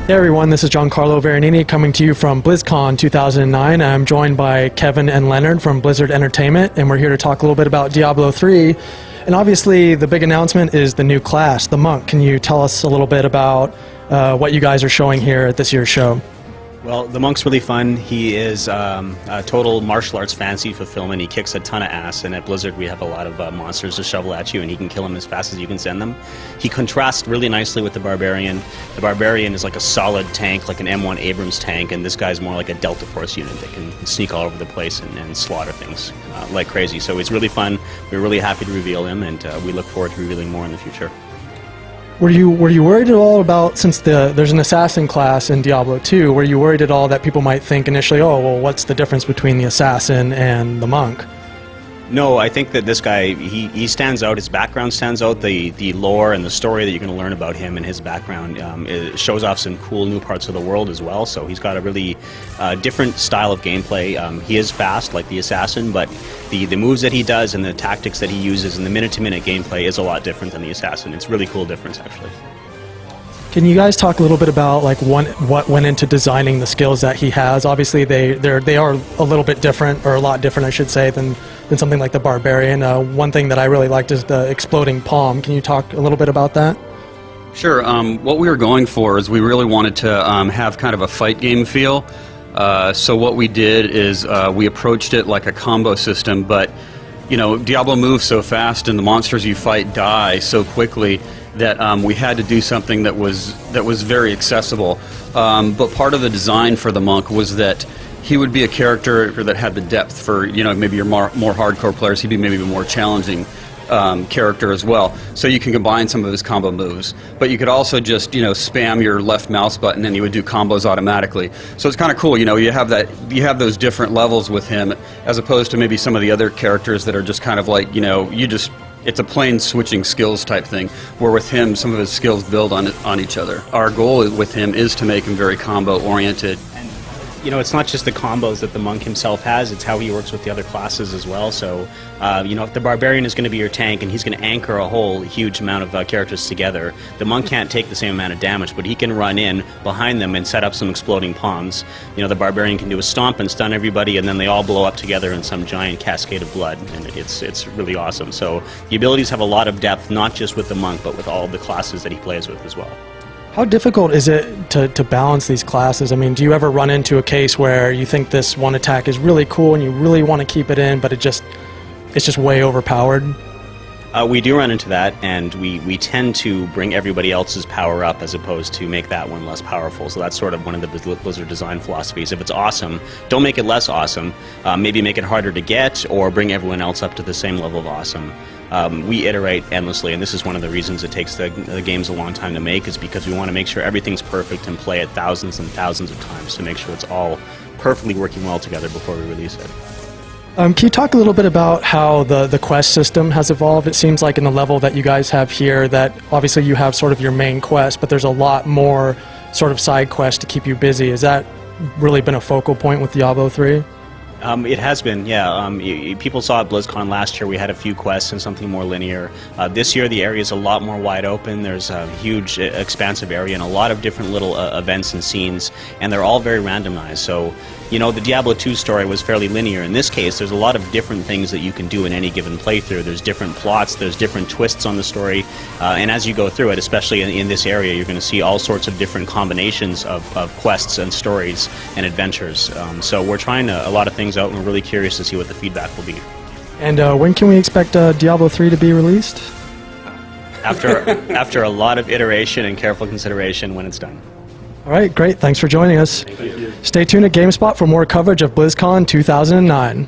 Hey everyone, this is Giancarlo Veronini coming to you from BlizzCon 2009. I'm joined by Kevin and Leonard from Blizzard Entertainment, and we're here to talk a little bit about Diablo 3. And obviously, the big announcement is the new class, the Monk. Can you tell us a little bit about what you guys are showing here at this year's show? Well, the Monk's really fun. He is a total martial arts fantasy fulfillment. He kicks a ton of ass, and at Blizzard we have a lot of monsters to shovel at you, and he can kill them as fast as you can send them. He contrasts really nicely with the Barbarian. The Barbarian is like a solid tank, like an M1 Abrams tank, and this guy's more like a Delta Force unit that can sneak all over the place and slaughter things like crazy. So it's really fun. We're really happy to reveal him, and we look forward to revealing more in the future. Were you worried at all about, since there's an assassin class in Diablo 2, were you worried at all that people might think initially, oh, well, what's the difference between the assassin and the monk? No, I think that this guy, he stands out. His background stands out. The lore and the story that you're going to learn about him and his background it shows off some cool new parts of the world as well. So he's got a really different style of gameplay. He is fast like the assassin, but the moves that he does and the tactics that he uses and the minute-to-minute gameplay is a lot different than the assassin. It's a really cool difference, actually. Can you guys talk a little bit about what went into designing the skills that he has? Obviously, they are a little bit different, or a lot different, I should say, than something like the Barbarian. One thing that I really liked is the exploding palm. Can you talk a little bit about that? Sure. What we were going for is we really wanted to have kind of a fight game feel. So what we did is we approached it like a combo system, but you know, Diablo moves so fast and the monsters you fight die so quickly that we had to do something that was very accessible. But part of the design for the monk was that he would be a character that had the depth for, you know, maybe your more hardcore players. He'd be maybe a more challenging character as well. So you can combine some of his combo moves, but you could also just, you know, spam your left mouse button and he would do combos automatically. So it's kind of cool, you know, you have those different levels with him as opposed to maybe some of the other characters that are just kind of like, you know, it's a plain switching skills type thing, where with him, some of his skills build on each other. Our goal with him is to make him very combo-oriented. And, you know, it's not just the combos that the monk himself has, it's how he works with the other classes as well. So, you know, if the Barbarian is going to be your tank and he's going to anchor a whole huge amount of characters together, the monk can't take the same amount of damage, but he can run in behind them and set up some exploding palms. You know, the Barbarian can do a stomp and stun everybody, and then they all blow up together in some giant cascade of blood, and it's really awesome. So the abilities have a lot of depth, not just with the monk, but with all of the classes that he plays with as well. How difficult is it to balance these classes? I mean, do you ever run into a case where you think this one attack is really cool and you really want to keep it in, but it's just way overpowered? We do run into that, and we tend to bring everybody else's power up as opposed to make that one less powerful. So that's sort of one of the Blizzard design philosophies. If it's awesome, don't make it less awesome. Maybe make it harder to get, or bring everyone else up to the same level of awesome. We iterate endlessly, and this is one of the reasons it takes the games a long time to make, is because we want to make sure everything's perfect and play it thousands and thousands of times to make sure it's all perfectly working well together before we release it. Can you talk a little bit about how the quest system has evolved? It seems like in the level that you guys have here that obviously you have sort of your main quest, but there's a lot more sort of side quests to keep you busy. Has that really been a focal point with Diablo 3? It has been, yeah. People saw at BlizzCon last year we had a few quests and something more linear. This year the area is a lot more wide open. There's a huge, expansive area and a lot of different little events and scenes, and they're all very randomized. So, you know, the Diablo 2 story was fairly linear. In this case, there's a lot of different things that you can do in any given playthrough. There's different plots, there's different twists on the story, and as you go through it, especially in this area, you're going to see all sorts of different combinations of quests and stories and adventures. So we're trying a lot of things out, and we're really curious to see what the feedback will be. And when can we expect Diablo 3 to be released? After a lot of iteration and careful consideration when it's done. All right, great. Thanks for joining us. Thank you. Stay tuned at GameSpot for more coverage of BlizzCon 2009.